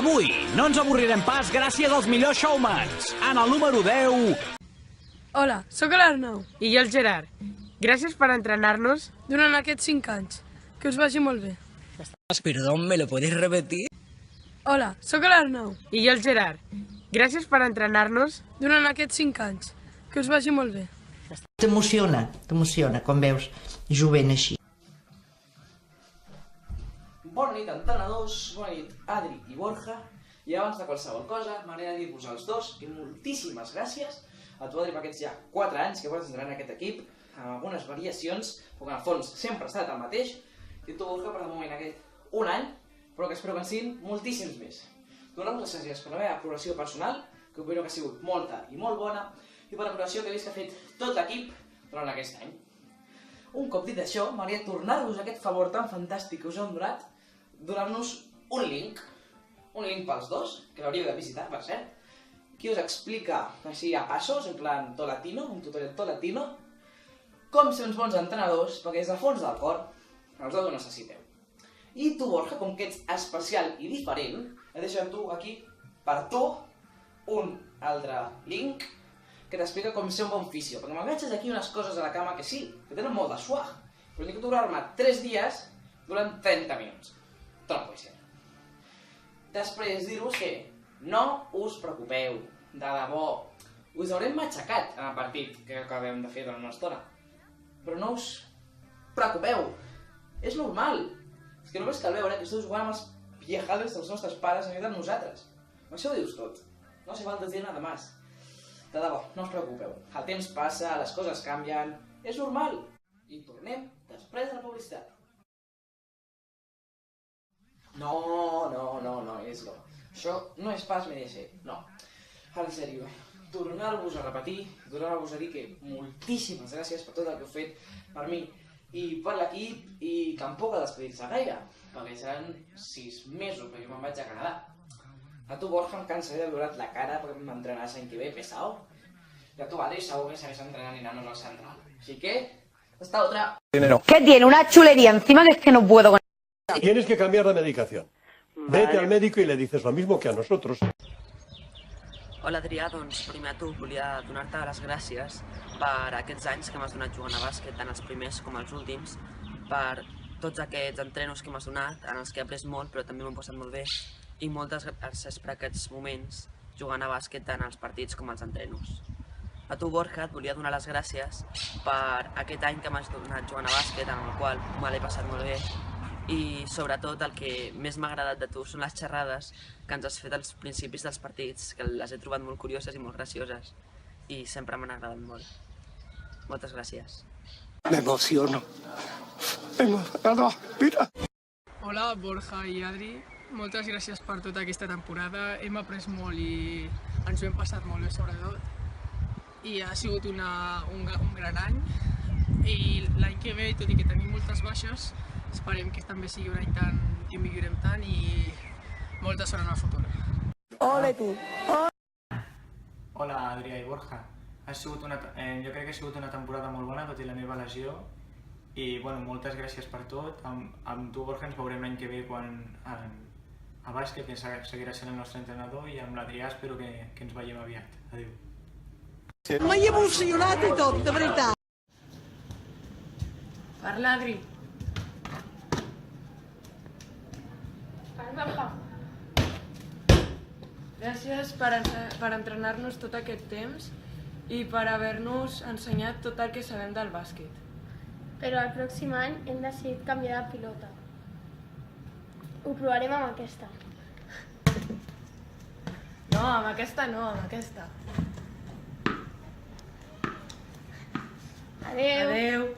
Avui no ens avorrirem pas gràcies als millors showmans. En el número 10... Hola, sóc l'Arnau. I jo el Gerard. Gràcies per entrenar-nos durant aquests 5 anys. Que us vagi molt bé. Perdón, ¿me lo puedes repetir? Hola, sóc l'Arnau. I jo el Gerard. Gràcies per entrenar-nos durant aquests 5 anys. Que us vagi molt bé. T'emociona quan veus jovent així. Bona nit, entrenadors, bona nit, Adri i Borja. I abans de qualsevol cosa, m'agrada dir-vos als dos que moltíssimes gràcies a tu, Adri, per aquests ja 4 anys que portes entrenant aquest equip, amb algunes variacions, però que en el fons sempre ha estat el mateix, i tu, Borja, per de moment aquest 1 any, però que espero que en siguin moltíssims més. Donar-vos les gràcies per la meva progressió personal, que opino que ha sigut molta i molt bona, i per la progressió que he vist que ha fet tot l'equip durant aquest any. Un cop dit això, m'agradaria tornar-vos aquest favor tan fantàstic que us heu donat, donar-nos un link pels dos, que l'hauríeu de visitar, per cert, que us explica, així a passos, en plan tot latino, un tutorial tot latino, com ser uns bons entrenadors, perquè des del fons del cor els dos ho necessiteu. I tu, Borja, com que ets especial i diferent, he deixat tu aquí, per tu, un altre link que t'explica com ser un bon fisio, perquè m'enganxes aquí unes coses a la cama que sí, que tenen molt de swag, però tinc que durar-me 3 dies durant 30 minuts. No pot ser. Després dir-vos que no us preocupeu, de debò. Us haurem matxacat en el partit que acabem de fer durant una estona. Però no us preocupeu. És normal. És que només cal veure que esteu jugant amb els viejales dels nostres pares en lloc de nosaltres. Això ho dius tot. No hace falta dir nada más. De debò, no us preocupeu. El temps passa, les coses canvien. És normal. I tornem després de la publicitat. No, és broma. Això no és pas mereixer, no. En sèrio, tornar-vos a repetir, tornar-vos a dir que moltíssimes gràcies per tot el que heu fet per mi i per l'equip i tampoc a despedir-se gaire, perquè seran 6 mesos perquè jo me'n vaig a Canadà. A tu, Borja, em cansaré de veure't la cara perquè m'entrenaràs l'any que ve, pesao. I a tu, Adri, segur que segueix entrenant i anant al central. Així que, hasta otra. ¿Qué tiene? Una chulería encima que es que no puedo con... Tienes que cambiar la medicación. Vete al médico y le dices lo mismo que a nosotros. Hola, Adrià, doncs primer a tu volia donar-te les gràcies per aquests anys que m'has donat jugant a bàsquet, tant els primers com els últims, per tots aquests entrenos que m'has donat, en els que he après molt, però també m'han posat molt bé, i moltes gràcies per aquests moments jugant a bàsquet tant als partits com als entrenos. A tu, Borja, et volia donar les gràcies per aquest any que m'has donat jugant a bàsquet, en el qual me l'he passat molt bé, i sobretot el que més m'ha agradat de tu són les xerrades que ens has fet als principis dels partits, que les he trobat molt curioses i molt gracioses, i sempre m'han agradat molt. Moltes gràcies. M'emociono. Mira. Hola, Borja i Adri. Moltes gràcies per tota aquesta temporada. Hem après molt i ens ho hem passat molt bé, sobretot. I ha sigut un gran any. I l'any que ve, tot i que tenim moltes baixes, esperem que també sigui un any que millorem tant i molta sort en el futur. Ole tu! Hola, Adrià i Borja. Jo crec que ha sigut una temporada molt bona, tot i la meva lesió. I moltes gràcies per tot. Amb tu, Borja, ens veurem l'any que ve a bàsquet, que seguirà sent el nostre entrenador, i amb l'Adrià espero que ens veiem aviat. Adéu. M'he emocionat i tot, de veritat. Parla, Adri. Gràcies per entrenar-nos tot aquest temps i per haver-nos ensenyat tot el que sabem del bàsquet. Però el pròxim any hem decidit canviar de pilota. Ho provarem amb aquesta. No, amb aquesta no, amb aquesta. Adéu. Adéu.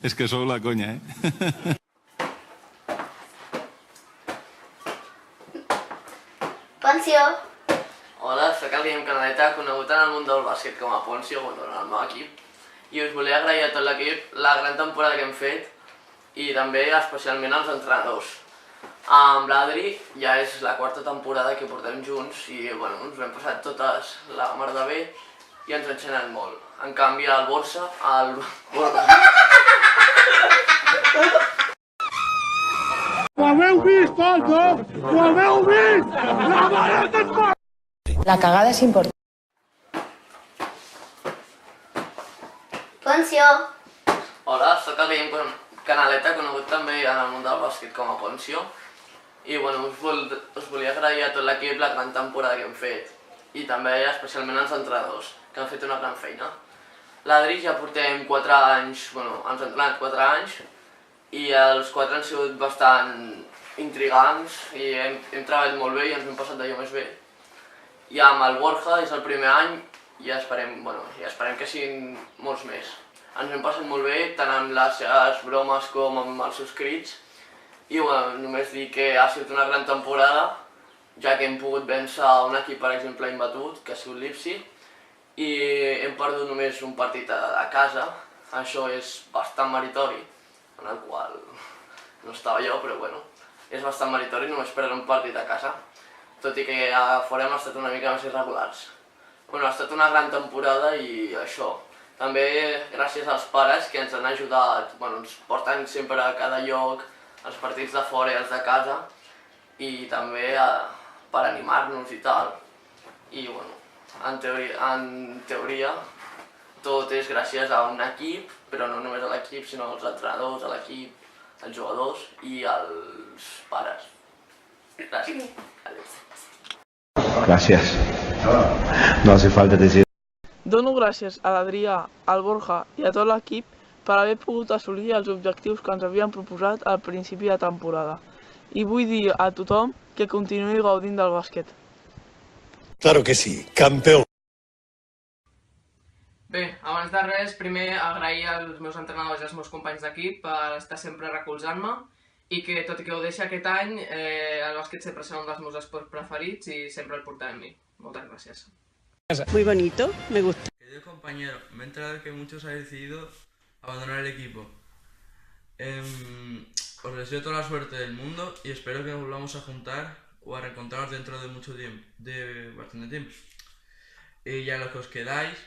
És que sou la conya, Poncio. Hola, soc el Guillem Canadeta, conegut en el món del bàsquet com a Poncio, en el meu equip. I us volia agrair a tot l'equip la gran temporada que hem fet i també especialment als entrenadors. Amb l'Adri ja és la 4a temporada que portem junts i ens ho hem passat totes la mar de bé i ens ha enxanat molt. En canvi, el Borja... haveu vist, tots, no? Ho haveu vist! La mare que et fa! La cagada és important. Poncio. Hola, sóc el Guillem Canaleta, conegut també en el món del bàsquet com a Poncio. I bueno, us volia agrair a tot l'equip la gran temporada que hem fet. I també especialment als entrenadors, que han fet una gran feina. L'Adri ja portem 4 anys, bueno, ens ha entrenat 4 anys, i els 4 han sigut bastant intrigants i hem treballat molt bé i ens hem passat d'allò més bé. I amb el Borja és el primer any i esperem que siguin molts més. Ens hem passat molt bé, tant amb les seves bromes com amb els seus crits. I bueno, només dir que ha sigut una gran temporada, ja que hem pogut vèncer un equip, per exemple, imbatut, que ha sigut Leipzig, i hem perdut només un partit a casa. Això és bastant meritori, en el qual no estava jo, però bueno, és bastant meritori només perdre un partit a casa, tot i que a fora hem estat una mica més irregulars. Bueno, ha estat una gran temporada i això. També gràcies als pares que ens han ajudat, bueno, ens porten sempre a cada lloc, els partits de fora i els de casa, i també per animar-nos i tal. I bueno, en teoria tot és gràcies a un equip, però no només a l'equip, sinó als entrenadors, a l'equip, als jugadors i als pares. Gràcies. Gracias. No hace falta decir. Dono gràcies a l'Adrià, al Borja i a tot l'equip per haver pogut assolir els objectius que ens havien proposat al principi de temporada. I vull dir a tothom que continuï gaudint del bàsquet. Claro que sí, campeón. Bé, abans de res, primer agrair als meus entrenadors i als meus companys d'equip per estar sempre recolzant-me i que, tot i que ho deixi aquest any, el bàsquet sempre serà un dels meus esports preferits i sempre el portaré amb mi. Moltes gràcies. Muy bonito, me gusta. Querido compañero, me he enterado de que muchos habéis decidido abandonar el equipo. Os deseo toda la suerte del mundo y espero que nos volvamos a juntar o a reencontrarnos dentro de mucho tiempo, de bastante tiempo. Y a los que os quedáis,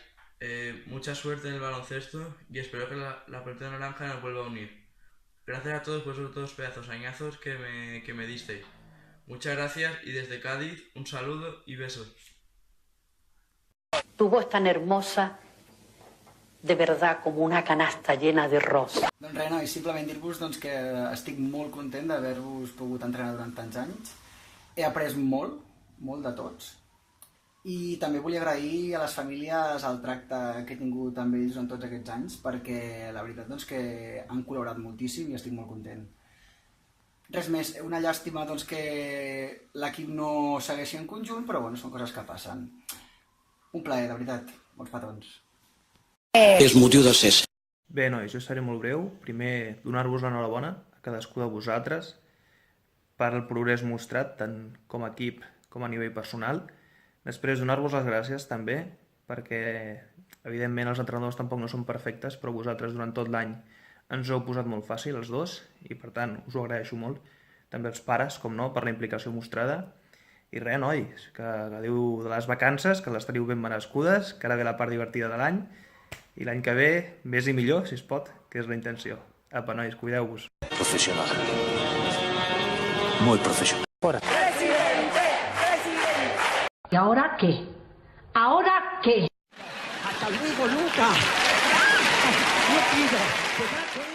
mucha suerte en el baloncesto y espero que la pelota naranja nos vuelva a unir. Gracias a todos por esos 2 pedazos añazos que me disteis. Muchas gracias y desde Cádiz un saludo y besos. Tu voz tan hermosa, de verdad, como una canasta llena de rosas. Doncs res, nois, simplement dir-vos que estic molt content d'haver-vos pogut entrenar durant tants anys. He après molt, molt de tots. I també volia agrair a les famílies el tracte que he tingut amb ells en tots aquests anys, perquè la veritat que han col·laborat moltíssim i estic molt content. Res més, una llàstima que l'equip no segueixi en conjunt, però bueno, són coses que passen. Un plaer, de veritat, molts petons. És motiu de ser. Bé, nois, jo seré molt breu. Primer, donar-vos l'enhorabona a cadascú de vosaltres per el progrés mostrat, tant com a equip com a nivell personal. Després, donar-vos les gràcies també, perquè evidentment els entrenadors tampoc no són perfectes, però vosaltres durant tot l'any ens ho heu posat molt fàcil, els dos, i per tant us ho agraeixo molt. També els pares, com no, per la implicació mostrada. I res, nois, que gaudiu de les vacances, que les teniu ben merescudes, que ara ve la part divertida de l'any, i l'any que ve, més i millor, si es pot, que és la intenció. Apa, nois, cuideu-vos. Profesional. Muy profesional. ¡Presidente! ¡Presidente! ¿Y ahora qué? ¿Ahora qué? Hasta luego, Luca. No pido.